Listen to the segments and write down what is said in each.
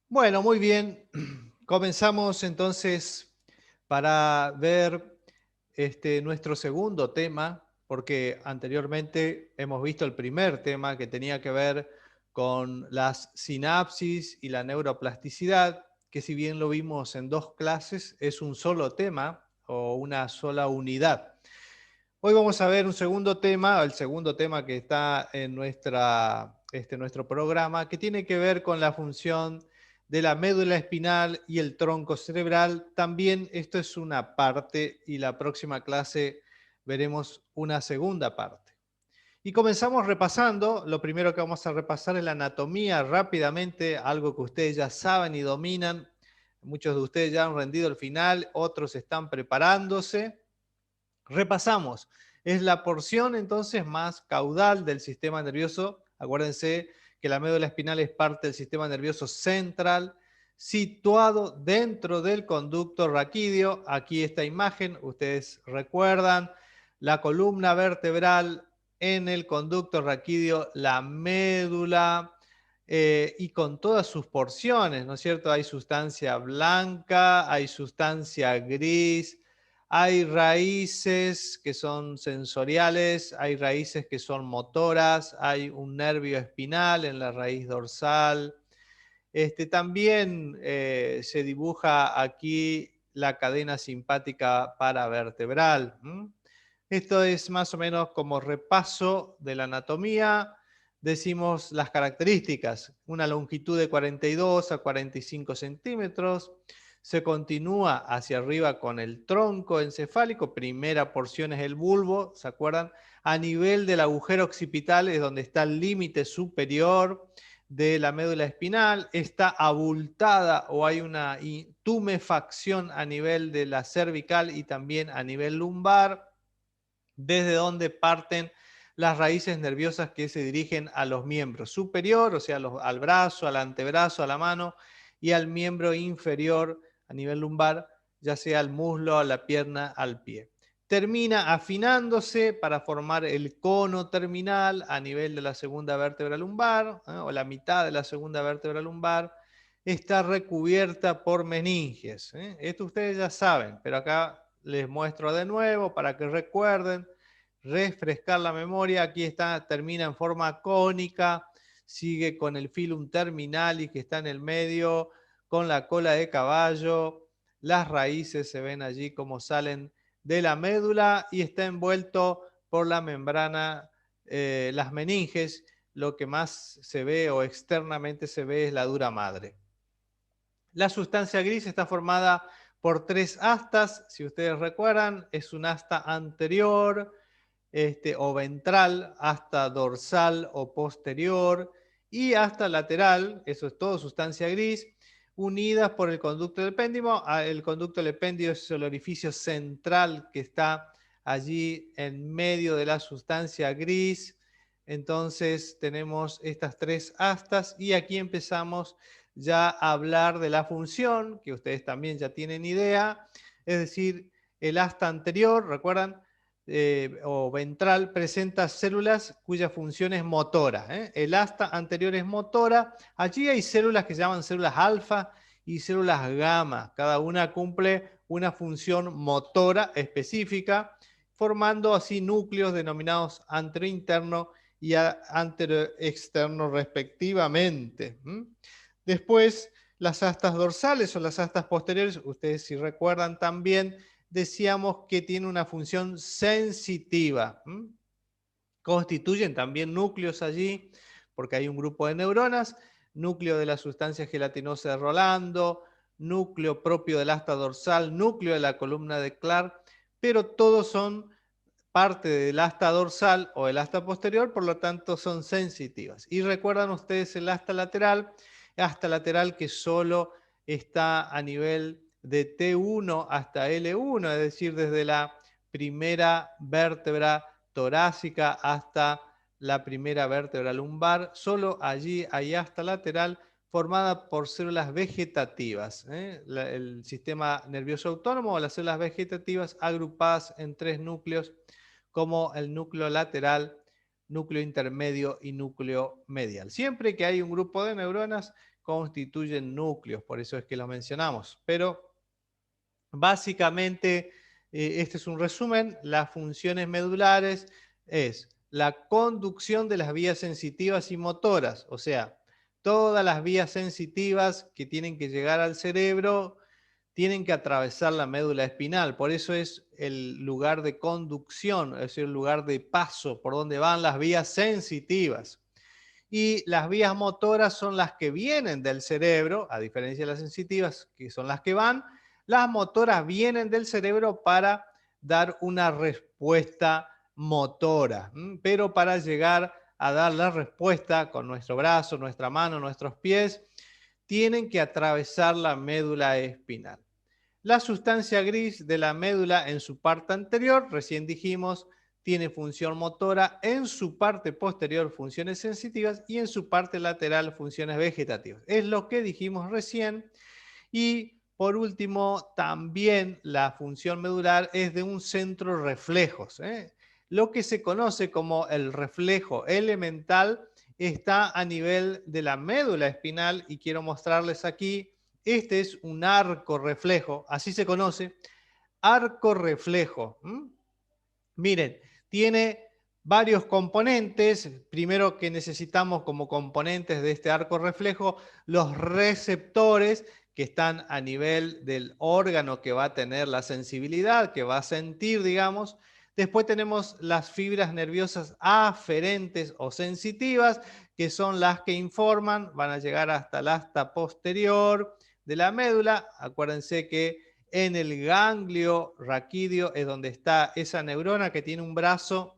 Bueno, muy bien. Comenzamos entonces para ver nuestro segundo tema, porque anteriormente hemos visto el primer tema que tenía que ver con las sinapsis y la neuroplasticidad, que si bien lo vimos en dos clases, es un solo tema o una sola unidad. Hoy vamos a ver un segundo tema, el segundo tema que está en nuestro programa, que tiene que ver con la función de la médula espinal y el tronco cerebral. También esto es una parte y la próxima clase veremos una segunda parte. Y comenzamos repasando. Lo primero que vamos a repasar es la anatomía rápidamente, algo que ustedes ya saben y dominan. Muchos de ustedes ya han rendido el final, otros están preparándose. Repasamos, es la porción entonces más caudal del sistema nervioso. Acuérdense que la médula espinal es parte del sistema nervioso central, situado dentro del conducto raquídeo. Aquí esta imagen, ustedes recuerdan, la columna vertebral en el conducto raquídeo, la médula, y con todas sus porciones, ¿no es cierto? Hay sustancia blanca, hay sustancia gris, hay raíces que son sensoriales, hay raíces que son motoras, hay un nervio espinal en la raíz dorsal. También se dibuja aquí la cadena simpática paravertebral. Esto es más o menos como repaso de la anatomía. Decimos las características, una longitud de 42 a 45 centímetros, se continúa hacia arriba con el tronco encefálico, primera porción es el bulbo, ¿se acuerdan? A nivel del agujero occipital es donde está el límite superior de la médula espinal, está abultada o hay una tumefacción a nivel de la cervical y también a nivel lumbar, desde donde parten las raíces nerviosas que se dirigen a los miembros superior, o sea, al brazo, al antebrazo, a la mano, y al miembro inferior a nivel lumbar, ya sea al muslo, a la pierna, al pie. Termina afinándose para formar el cono terminal a nivel de la segunda vértebra lumbar, o la mitad de la segunda vértebra lumbar. Está recubierta por meninges. Esto ustedes ya saben, pero acá les muestro de nuevo para que recuerden, refrescar la memoria. Aquí está, termina en forma cónica, sigue con el filum terminalis que está en el medio, con la cola de caballo. Las raíces se ven allí como salen de la médula y está envuelto por la membrana, las meninges. Lo que más se ve o externamente se ve es la dura madre. La sustancia gris está formada por tres astas. Si ustedes recuerdan, es un asta anterior o ventral, asta dorsal o posterior y asta lateral, eso es todo sustancia gris, unidas por el conducto del epéndimo. El conducto del epéndimo es el orificio central que está allí en medio de la sustancia gris. Entonces tenemos estas tres astas y aquí empezamos ya a hablar de la función, que ustedes también ya tienen idea, es decir, el asta anterior, ¿recuerdan? O ventral presenta células cuya función es motora. El asta anterior es motora. Allí hay células que se llaman células alfa y células gamma. Cada una cumple una función motora específica, formando así núcleos denominados anterointerno y anteroexterno respectivamente. Después, las astas dorsales o las astas posteriores, ustedes si recuerdan también, decíamos que tiene una función sensitiva. Constituyen también núcleos allí, porque hay un grupo de neuronas, núcleo de la sustancia gelatinosa de Rolando, núcleo propio del asta dorsal, núcleo de la columna de Clark, pero todos son parte del asta dorsal o el asta posterior, por lo tanto son sensitivas. Y recuerdan ustedes el asta lateral que solo está a nivel de T1 hasta L1, es decir, desde la primera vértebra torácica hasta la primera vértebra lumbar. Solo allí hay asta lateral formada por células vegetativas. El sistema nervioso autónomo o las células vegetativas agrupadas en tres núcleos como el núcleo lateral, núcleo intermedio y núcleo medial. Siempre que hay un grupo de neuronas constituyen núcleos, por eso es que los mencionamos. Pero básicamente, este es un resumen, las funciones medulares es la conducción de las vías sensitivas y motoras, o sea, todas las vías sensitivas que tienen que llegar al cerebro tienen que atravesar la médula espinal, por eso es el lugar de conducción, es decir, el lugar de paso por donde van las vías sensitivas. Y las vías motoras son las que vienen del cerebro, a diferencia de las sensitivas, que son las que van. Las motoras vienen del cerebro para dar una respuesta motora, pero para llegar a dar la respuesta con nuestro brazo, nuestra mano, nuestros pies, tienen que atravesar la médula espinal. La sustancia gris de la médula en su parte anterior, recién dijimos, tiene función motora, en su parte posterior funciones sensitivas y en su parte lateral funciones vegetativas. Es lo que dijimos recién. Y por último, también la función medular es de un centro reflejos. Lo que se conoce como el reflejo elemental está a nivel de la médula espinal y quiero mostrarles aquí. Este es un arco reflejo, así se conoce, arco reflejo. Miren, tiene varios componentes. Primero que necesitamos como componentes de este arco reflejo, los receptores que están a nivel del órgano que va a tener la sensibilidad, que va a sentir, digamos. Después tenemos las fibras nerviosas aferentes o sensitivas, que son las que informan, van a llegar hasta el asta posterior de la médula. Acuérdense que en el ganglio raquídeo es donde está esa neurona que tiene un brazo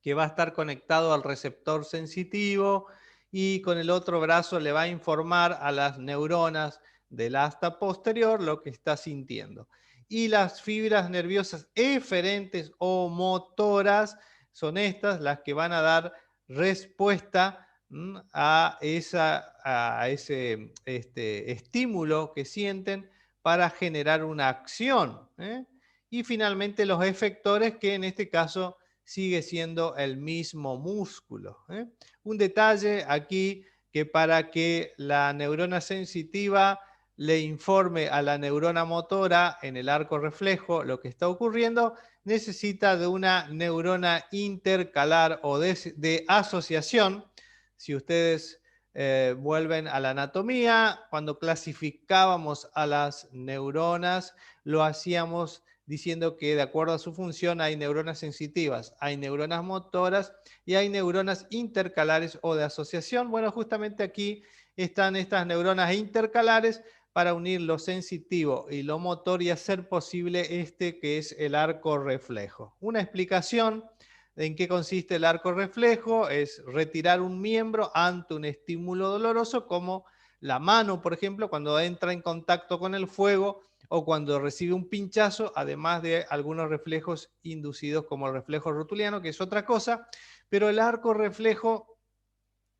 que va a estar conectado al receptor sensitivo y con el otro brazo le va a informar a las neuronas del asta posterior lo que está sintiendo. Y las fibras nerviosas eferentes o motoras son estas las que van a dar respuesta a ese estímulo que sienten para generar una acción. Y finalmente los efectores, que en este caso sigue siendo el mismo músculo. Un detalle aquí, que para que la neurona sensitiva le informe a la neurona motora en el arco reflejo lo que está ocurriendo, necesita de una neurona intercalar o de asociación. Si ustedes vuelven a la anatomía, cuando clasificábamos a las neuronas, lo hacíamos diciendo que de acuerdo a su función hay neuronas sensitivas, hay neuronas motoras y hay neuronas intercalares o de asociación. Bueno, justamente aquí están estas neuronas intercalares para unir lo sensitivo y lo motor y hacer posible este que es el arco reflejo. Una explicación de en qué consiste el arco reflejo es retirar un miembro ante un estímulo doloroso, como la mano, por ejemplo, cuando entra en contacto con el fuego o cuando recibe un pinchazo, además de algunos reflejos inducidos como el reflejo rotuliano, que es otra cosa, pero el arco reflejo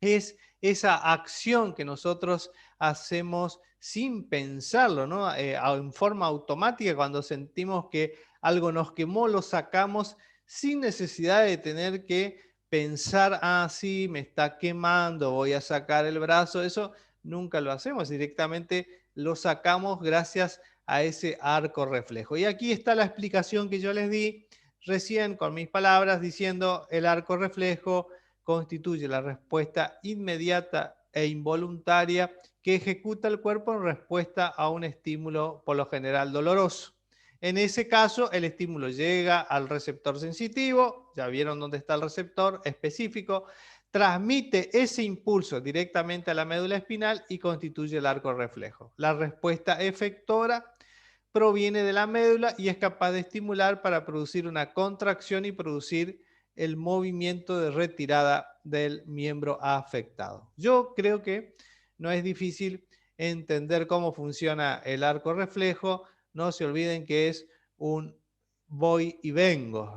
es esa acción que nosotros hacemos sin pensarlo, ¿no? En forma automática, cuando sentimos que algo nos quemó, lo sacamos sin necesidad de tener que pensar, ah, sí, me está quemando, voy a sacar el brazo. Eso nunca lo hacemos, directamente lo sacamos gracias a ese arco reflejo. Y aquí está la explicación que yo les di recién con mis palabras, diciendo el arco reflejo constituye la respuesta inmediata e involuntaria que ejecuta el cuerpo en respuesta a un estímulo por lo general doloroso. En ese caso, el estímulo llega al receptor sensitivo, ya vieron dónde está el receptor específico, transmite ese impulso directamente a la médula espinal y constituye el arco reflejo. La respuesta efectora proviene de la médula y es capaz de estimular para producir una contracción y producir el movimiento de retirada del miembro afectado. Yo creo que no es difícil entender cómo funciona el arco reflejo. No se olviden que es un voy y vengo,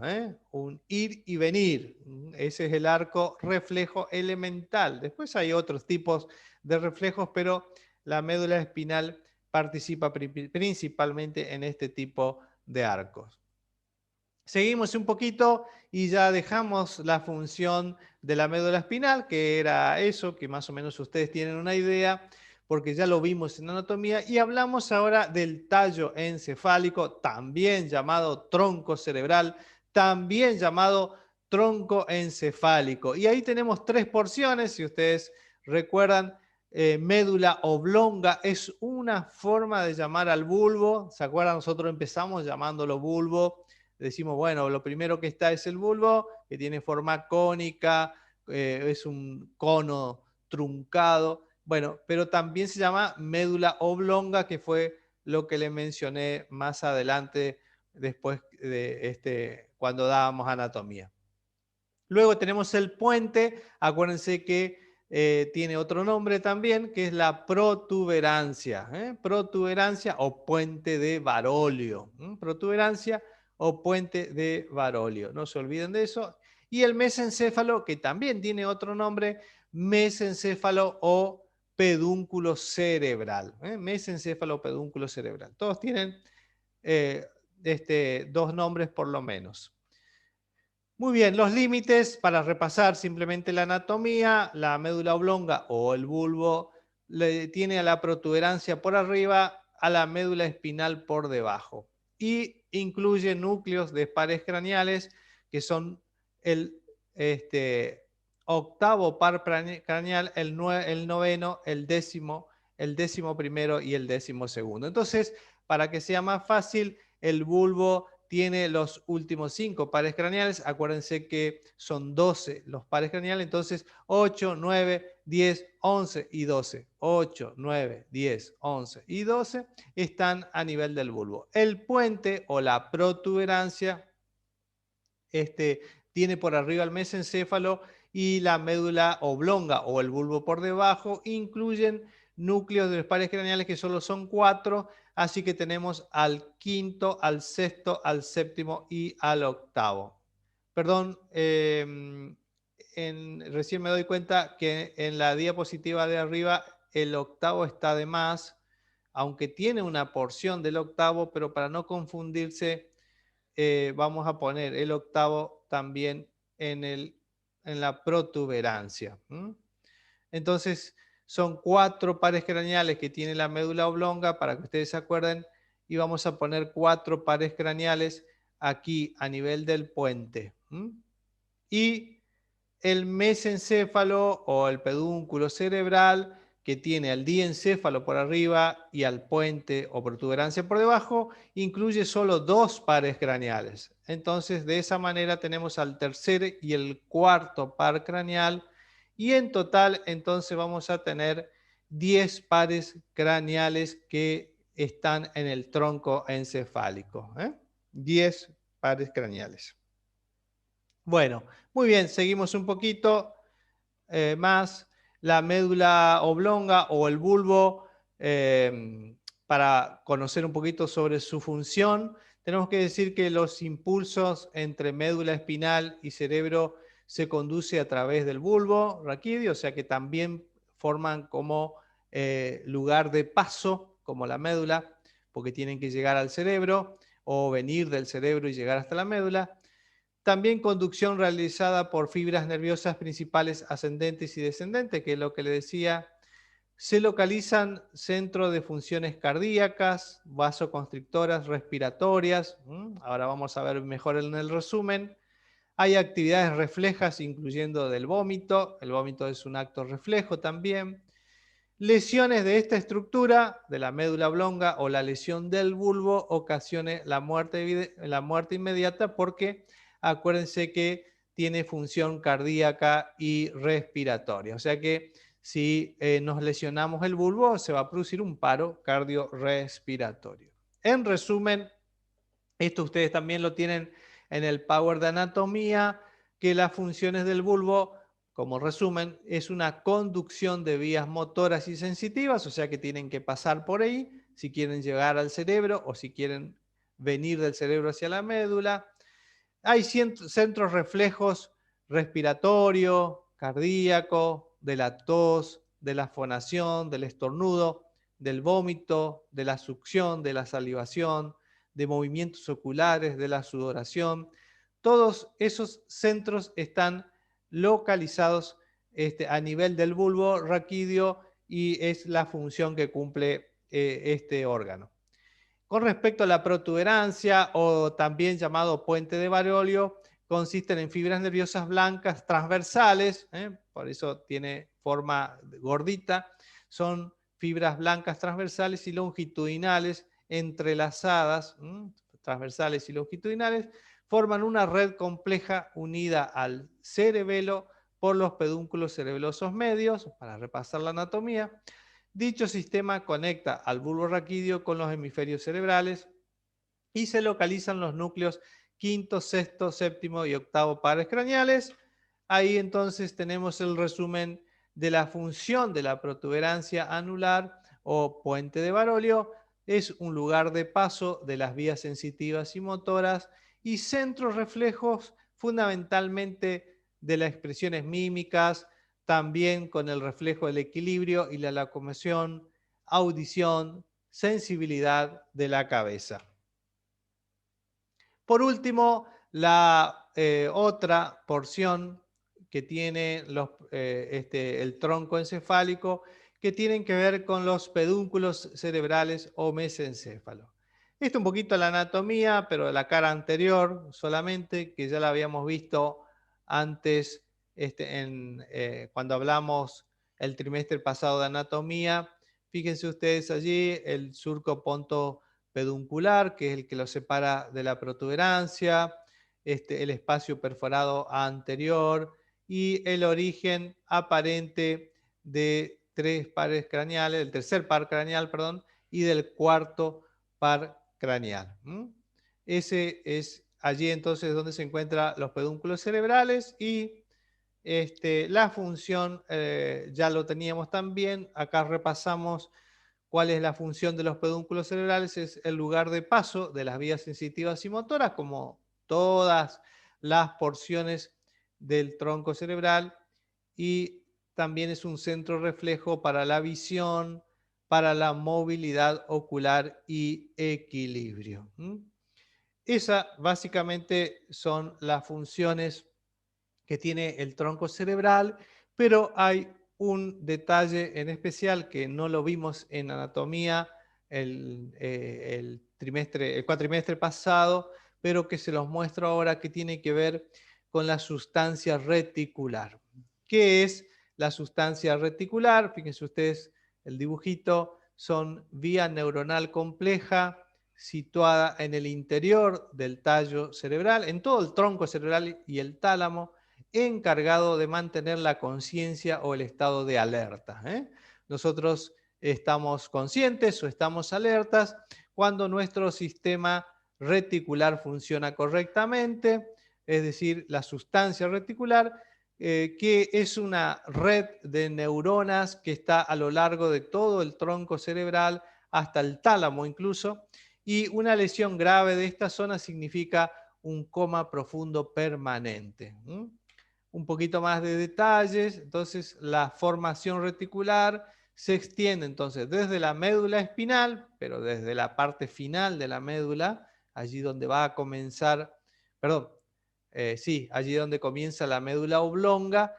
un ir y venir. Ese es el arco reflejo elemental. Después hay otros tipos de reflejos, pero la médula espinal participa principalmente en este tipo de arcos. Seguimos un poquito y ya dejamos la función de la médula espinal, que era eso, que más o menos ustedes tienen una idea. porque ya lo vimos en anatomía, y hablamos ahora del tallo encefálico, también llamado tronco cerebral, también llamado tronco encefálico. Y ahí tenemos tres porciones, si ustedes recuerdan, médula oblonga es una forma de llamar al bulbo. ¿Se acuerdan? Nosotros empezamos llamándolo bulbo. Decimos, bueno, lo primero que está es el bulbo, que tiene forma cónica, es un cono truncado. Bueno, pero también se llama médula oblonga, que fue lo que le mencioné más adelante, después de cuando dábamos anatomía. Luego tenemos el puente, acuérdense que tiene otro nombre también, que es la protuberancia. Protuberancia o puente de Barolio. Protuberancia o puente de Barolio. No se olviden de eso. Y el mesencéfalo, que también tiene otro nombre, mesencéfalo o pedúnculo cerebral. Mesencéfalo o pedúnculo cerebral. Todos tienen dos nombres por lo menos. Muy bien, los límites, para repasar simplemente la anatomía, la médula oblonga o el bulbo tiene a la protuberancia por arriba, a la médula espinal por debajo. Y incluye núcleos de pares craneales, que son el octavo par craneal, el noveno, el décimo primero y el 12º. Entonces, para que sea más fácil, el bulbo tiene los últimos 5 pares craneales. Acuérdense que son 12 los pares craneales, entonces 8, 9, 10, 11 y 12. 8, 9, 10, 11 y 12 están a nivel del bulbo. El puente o la protuberancia tiene por arriba el mesencéfalo y la médula oblonga o el bulbo por debajo. Incluyen núcleos de los pares craneales que solo son 4, así que tenemos al quinto, al sexto, al séptimo y al octavo. Perdón, recién me doy cuenta que en la diapositiva de arriba el octavo está de más, aunque tiene una porción del octavo, pero para no confundirse, vamos a poner el octavo también en la protuberancia. Entonces, son 4 pares craneales que tiene la médula oblonga, para que ustedes se acuerden, y vamos a poner 4 pares craneales aquí a nivel del puente. Y el mesencéfalo o el pedúnculo cerebral, que tiene al diencéfalo por arriba y al puente o protuberancia por debajo, incluye solo 2 pares craneales. Entonces, de esa manera tenemos al tercer y el cuarto par craneal, y en total, entonces, vamos a tener 10 pares craneales que están en el tronco encefálico. 10 pares craneales. Bueno, muy bien, seguimos un poquito más. La médula oblonga o el bulbo, para conocer un poquito sobre su función, tenemos que decir que los impulsos entre médula espinal y cerebro se conduce a través del bulbo raquídeo, o sea que también forman como lugar de paso, como la médula, porque tienen que llegar al cerebro o venir del cerebro y llegar hasta la médula. También conducción realizada por fibras nerviosas principales ascendentes y descendentes, que es lo que le decía. Se localizan centros de funciones cardíacas, vasoconstrictoras, respiratorias. Ahora vamos a ver mejor en el resumen. Hay actividades reflejas, incluyendo del vómito. El vómito es un acto reflejo también. Lesiones de esta estructura, de la médula oblonga o la lesión del bulbo, ocasione la muerte inmediata, porque acuérdense que tiene función cardíaca y respiratoria. O sea que si nos lesionamos el bulbo, se va a producir un paro cardiorrespiratorio. En resumen, esto ustedes también lo tienen en el Power de Anatomía, que las funciones del bulbo, como resumen, es una conducción de vías motoras y sensitivas, o sea que tienen que pasar por ahí si quieren llegar al cerebro o si quieren venir del cerebro hacia la médula. Hay centros reflejos respiratorio, cardíaco, de la tos, de la fonación, del estornudo, del vómito, de la succión, de la salivación, de movimientos oculares, de la sudoración. Todos esos centros están localizados a nivel del bulbo raquídeo y es la función que cumple este órgano. Con respecto a la protuberancia, o también llamado puente de Barolio, consisten en fibras nerviosas blancas transversales, por eso tiene forma gordita, son fibras blancas transversales y longitudinales entrelazadas, transversales y longitudinales, forman una red compleja unida al cerebelo por los pedúnculos cerebelosos medios, para repasar la anatomía. Dicho sistema conecta al bulbo raquídeo con los hemisferios cerebrales y se localizan los núcleos quinto, sexto, séptimo y octavo pares craneales. Ahí entonces tenemos el resumen de la función de la protuberancia anular o puente de Barolio. Es un lugar de paso de las vías sensitivas y motoras y centros reflejos fundamentalmente de las expresiones mímicas, también con el reflejo del equilibrio y la locomoción, audición, sensibilidad de la cabeza. Por último, la otra porción que tiene el tronco encefálico, que tienen que ver con los pedúnculos cerebrales o mesencéfalo. Esto un poquito la anatomía, pero de la cara anterior solamente, que ya la habíamos visto antes cuando hablamos el trimestre pasado de anatomía. Fíjense ustedes allí el surco pontopeduncular, que es el que lo separa de la protuberancia, el espacio perforado anterior y el origen aparente de tres pares craneales, del tercer par craneal, perdón, y del cuarto par craneal. Ese es allí entonces donde se encuentran los pedúnculos cerebrales y la función ya lo teníamos también. Acá repasamos cuál es la función de los pedúnculos cerebrales. Es el lugar de paso de las vías sensitivas y motoras, como todas las porciones del tronco cerebral, y también es un centro reflejo para la visión, para la movilidad ocular y equilibrio. Esas básicamente son las funciones que tiene el tronco cerebral, pero hay un detalle en especial que no lo vimos en anatomía el cuatrimestre pasado, pero que se los muestro ahora, que tiene que ver con la sustancia reticular. ¿Qué es la sustancia reticular? Fíjense ustedes el dibujito, son vía neuronal compleja situada en el interior del tallo cerebral, en todo el tronco cerebral y el tálamo, encargado de mantener la conciencia o el estado de alerta. Nosotros estamos conscientes o estamos alertas cuando nuestro sistema reticular funciona correctamente, es decir, la sustancia reticular, que es una red de neuronas que está a lo largo de todo el tronco cerebral, hasta el tálamo incluso, y una lesión grave de esta zona significa un coma profundo permanente. Un poquito más de detalles. Entonces, la formación reticular se extiende entonces desde la médula espinal, pero desde la parte final de la médula, allí donde va a comenzar, perdón, sí, allí donde comienza la médula oblonga,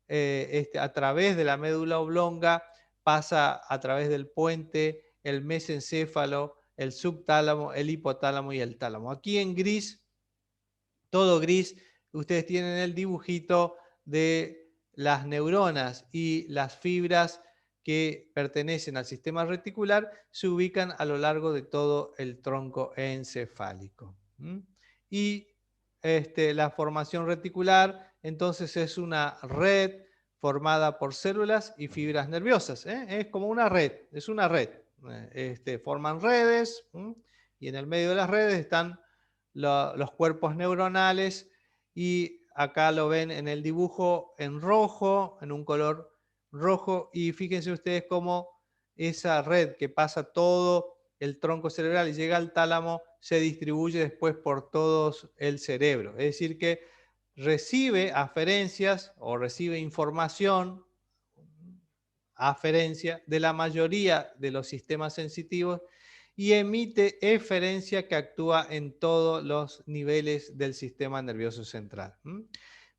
a través de la médula oblonga pasa a través del puente, el mesencéfalo, el subtálamo, el hipotálamo y el tálamo. Aquí en gris, todo gris, ustedes tienen el dibujito de las neuronas y las fibras que pertenecen al sistema reticular se ubican a lo largo de todo el tronco encefálico. Y la formación reticular entonces es una red formada por células y fibras nerviosas. Es como una red, es una red. Forman redes y en el medio de las redes están los cuerpos neuronales, y acá lo ven en el dibujo en rojo, en un color rojo, y fíjense ustedes cómo esa red que pasa todo el tronco cerebral y llega al tálamo se distribuye después por todo el cerebro. Es decir, que recibe aferencias o recibe información, aferencia de la mayoría de los sistemas sensitivos y emite eferencia que actúa en todos los niveles del sistema nervioso central.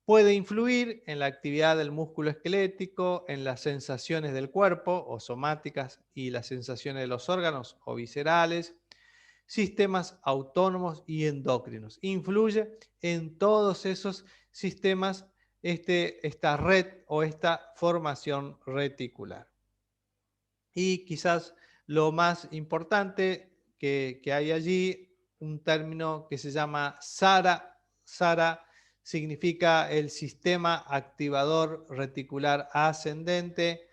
Puede influir en la actividad del músculo esquelético, en las sensaciones del cuerpo o somáticas y las sensaciones de los órganos o viscerales, sistemas autónomos y endocrinos. Influye en todos esos sistemas esta red o esta formación reticular. Y quizás lo más importante que hay allí, un término que se llama SARA. SARA significa el sistema activador reticular ascendente.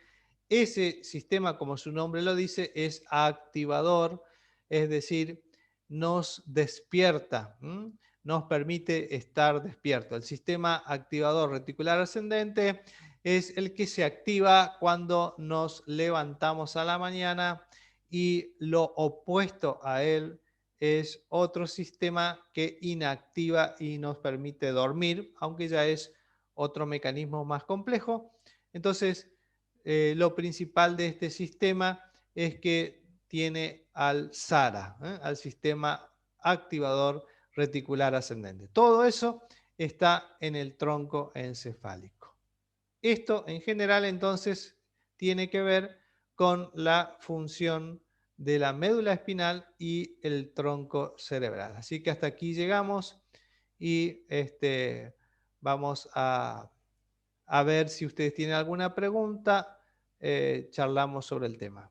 Ese sistema, como su nombre lo dice, es activador, es decir, nos despierta, nos permite estar despierto. El sistema activador reticular ascendente es el que se activa cuando nos levantamos a la mañana, y lo opuesto a él es otro sistema que inactiva y nos permite dormir, aunque ya es otro mecanismo más complejo. Entonces, lo principal de este sistema es que tiene al SARA, al sistema activador reticular ascendente. Todo eso está en el tronco encefálico. Esto en general entonces tiene que ver con la función de la médula espinal y el tronco cerebral. Así que hasta aquí llegamos y vamos a ver si ustedes tienen alguna pregunta, charlamos sobre el tema.